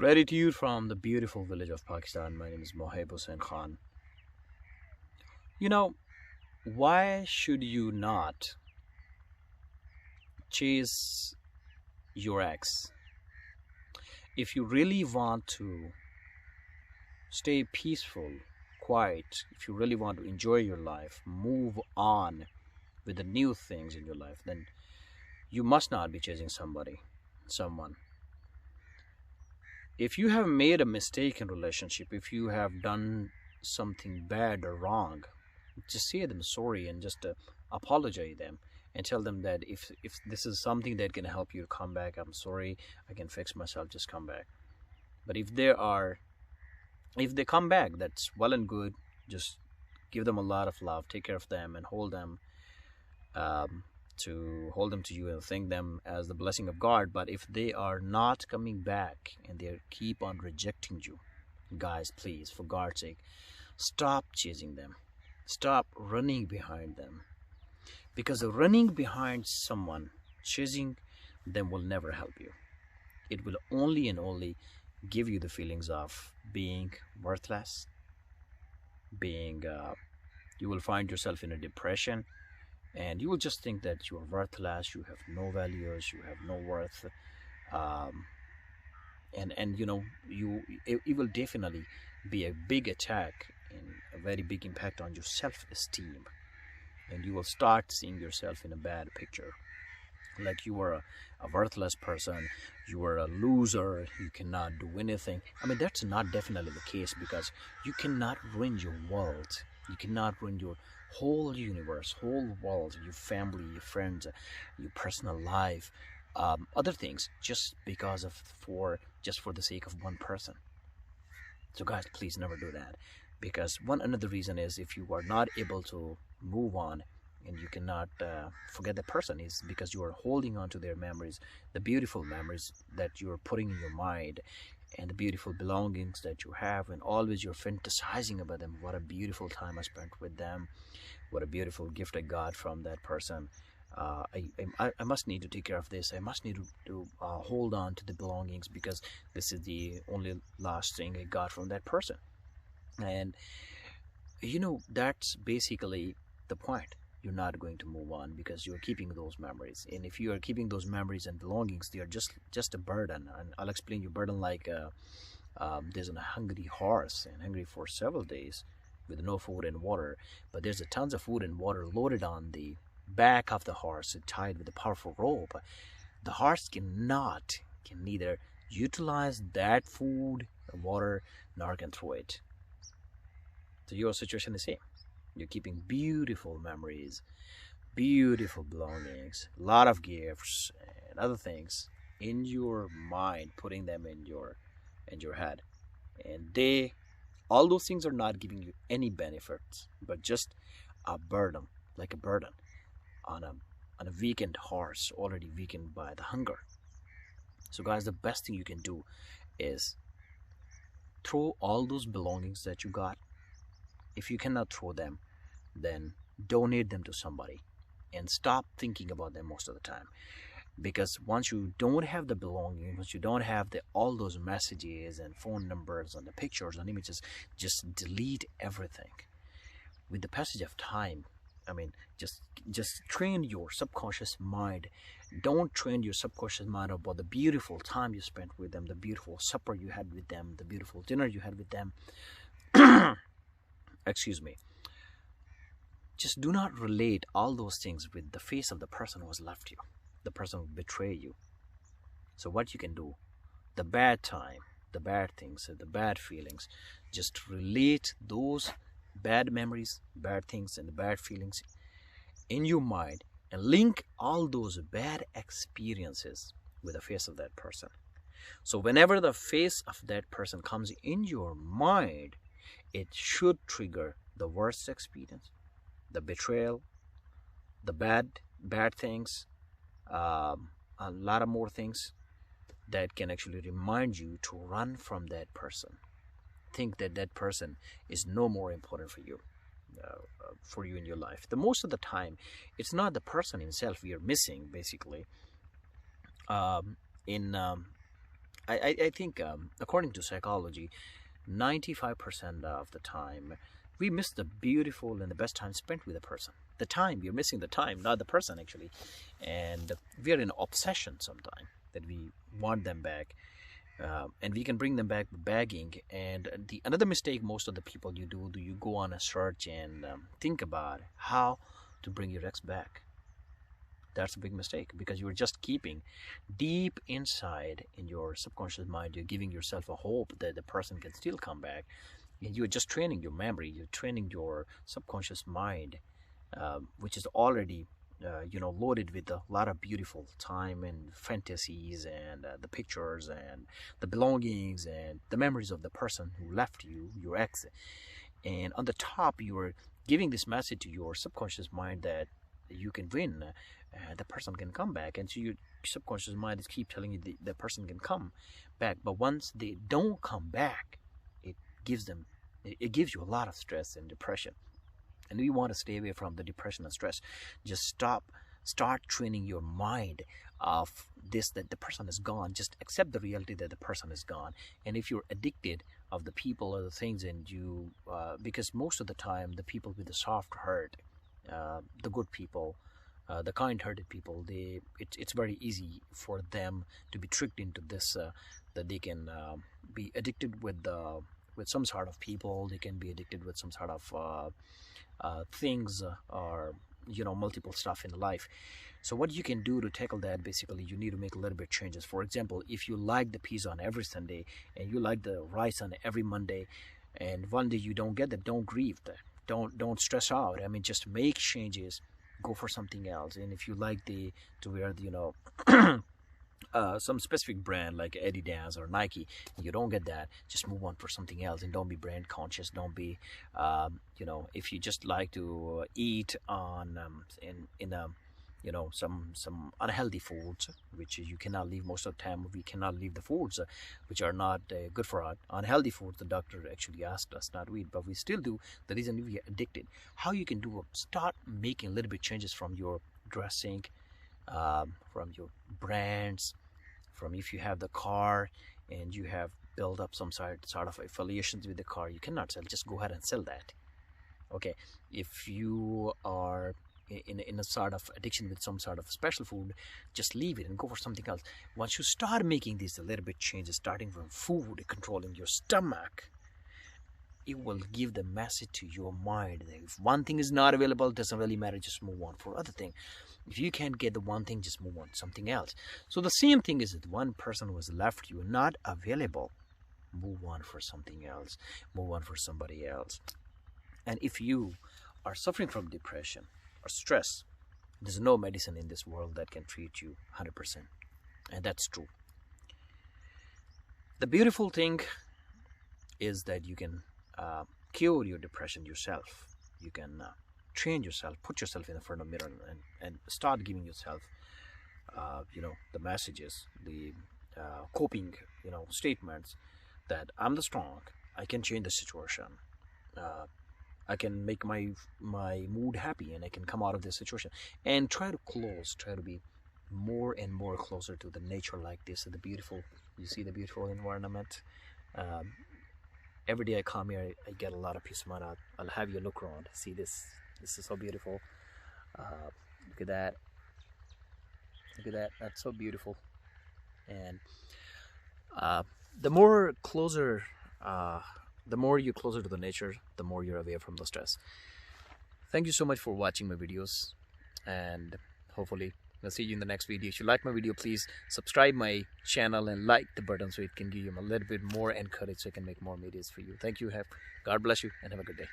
Gratitude from the beautiful village of Pakistan. My name is Mohib Hussain Khan. You know, why should you not chase your ex? If you really want to stay peaceful, quiet, if you really want to enjoy your life, move on with the new things in your life, then you must not be chasing someone. If you have made a mistake in relationship, if you have done something bad or wrong, just say them sorry and just apologize them and tell them that if this is something that can help you to come back, I'm sorry, I can fix myself, just come back. But if they come back, that's well and good. Just give them a lot of love, take care of them, and um, hold them to you and thank them as the blessing of God. But if they are not coming back and they keep on rejecting you, guys, please, for God's sake, stop chasing them. Stop running behind them. Because the running behind someone, chasing them, will never help you. It will only and only give you the feelings of being worthless, you will find yourself in a depression, and you will just think that you are worthless, you have no values, you have no worth. um, and it will definitely be a big attack and a very big impact on your self-esteem, and you will start seeing yourself in a bad picture, like you are a worthless person, you are a loser, you cannot do anything. I mean, that's not definitely the case, because you cannot ruin your world, you cannot ruin your whole universe, whole world, your family, your friends, your personal life, other things, just because of just for the sake of one person. So guys, please never do that, because another reason is, if you are not able to move on and you cannot forget the person, is because you are holding on to their memories, the beautiful memories that you are putting in your mind, and the beautiful belongings that you have, and always you're fantasizing about them. What a beautiful time I spent with them, what a beautiful gift I got from that person. I must need to take care of this, I must need to hold on to the belongings, because this is the only last thing I got from that person. And that's basically the point. You're not going to move on because you're keeping those memories, and if you are keeping those memories and belongings, they are just a burden. And I'll explain you burden like there's a hungry horse and hungry for several days with no food and water, but there's a tons of food and water loaded on the back of the horse and tied with a powerful rope. The horse can neither utilize that food and water nor can throw it. So your situation is the same. You're keeping beautiful memories, beautiful belongings, a lot of gifts and other things in your mind, putting them in your head. And all those things are not giving you any benefits, but just a burden, like a burden on a weakened horse, already weakened by the hunger. So guys, the best thing you can do is throw all those belongings that you got. If you cannot throw them, then donate them to somebody and stop thinking about them most of the time. Because once you don't have the belongings, once you don't have all those messages and phone numbers and the pictures and images, just delete everything. With the passage of time, I mean, just train your subconscious mind. Don't train your subconscious mind about the beautiful time you spent with them, the beautiful supper you had with them, the beautiful dinner you had with them. Excuse me. Just do not relate all those things with the face of the person who has left you, the person who betrayed you. So what you can do, the bad time, the bad things, the bad feelings, just relate those bad memories, bad things, and the bad feelings in your mind, and link all those bad experiences with the face of that person. So whenever the face of that person comes in your mind, it should trigger the worst experience, the betrayal, the bad things, a lot of more things that can actually remind you to run from that person. Think that that person is no more important for you in your life. The most of the time, it's not the person himself we are missing, basically. In I think according to psychology, 95% of the time we miss the beautiful and the best time spent with a person. The time, we're missing the time, not the person actually. And we are in obsession sometimes that we want them back. And we can bring them back begging. And the another mistake most of the people do you go on a search and think about how to bring your ex back. That's a big mistake, because you're just keeping deep inside in your subconscious mind, you're giving yourself a hope that the person can still come back, and you're just training your memory, you're training your subconscious mind, which is already loaded with a lot of beautiful time and fantasies and the pictures and the belongings and the memories of the person who left you, your ex. And on the top, you're giving this message to your subconscious mind that you can win, the person can come back. And so your subconscious mind is keep telling you the person can come back. But once they don't come back, it gives you a lot of stress and depression. And we want to stay away from the depression and stress. Just start training your mind of this, that the person is gone. Just accept the reality that the person is gone. And if you're addicted of the people or the things, and you because most of the time the people with the soft heart, the good people, the kind-hearted people, it's very easy for them to be tricked into this, that they can be addicted with some sort of people. They can be addicted with some sort of things, or multiple stuff in life. So what you can do to tackle that, basically you need to make a little bit changes. For example, if you like the pizza on every Sunday and you like the rice on every Monday, and one day you don't get that, don't grieve that, don't stress out. I mean, just make changes, go for something else. And if you like to wear some specific brand like Adidas or Nike, you don't get that, just move on for something else. And don't be brand conscious. Don't be if you just like to eat on some unhealthy foods, which you cannot leave. Most of the time we cannot leave the foods which are not good for us. Unhealthy foods, the doctor actually asked us not to eat, but we still do. The reason we are addicted. How you can do, start making a little bit changes from your dressing, from your brands, from if you have the car and you have built up some sort of affiliations with the car, you cannot sell. Just go ahead and sell that. Okay, if you are in a sort of addiction with some sort of special food, just leave it and go for something else. Once you start making these a little bit changes, starting from food, controlling your stomach, it will give the message to your mind that if one thing is not available, it doesn't really matter, just move on for other thing. If you can't get the one thing, just move on to something else. So the same thing is that one person was left you not available, move on for something else, move on for somebody else. And if you are suffering from depression or stress, there's no medicine in this world that can treat you 100%. And that's true. The beautiful thing is that you can cure your depression yourself. You can train yourself, put yourself in front of the mirror and start giving yourself the messages, the coping statements that I'm the strong, I can change the situation, I can make my mood happy, and I can come out of this situation. And try to be more and more closer to the nature like this, the beautiful, you see the beautiful environment. Every day I come here, I get a lot of peace of mind. I'll have you look around, see this is so beautiful. Look at that, that's so beautiful. And the more you're closer to the nature, the more you're away from the stress. Thank you so much for watching my videos, and hopefully I'll see you in the next video. If you like my video, please subscribe my channel and like the button so it can give you a little bit more encourage, so I can make more videos for you. Thank you. God bless you and have a good day.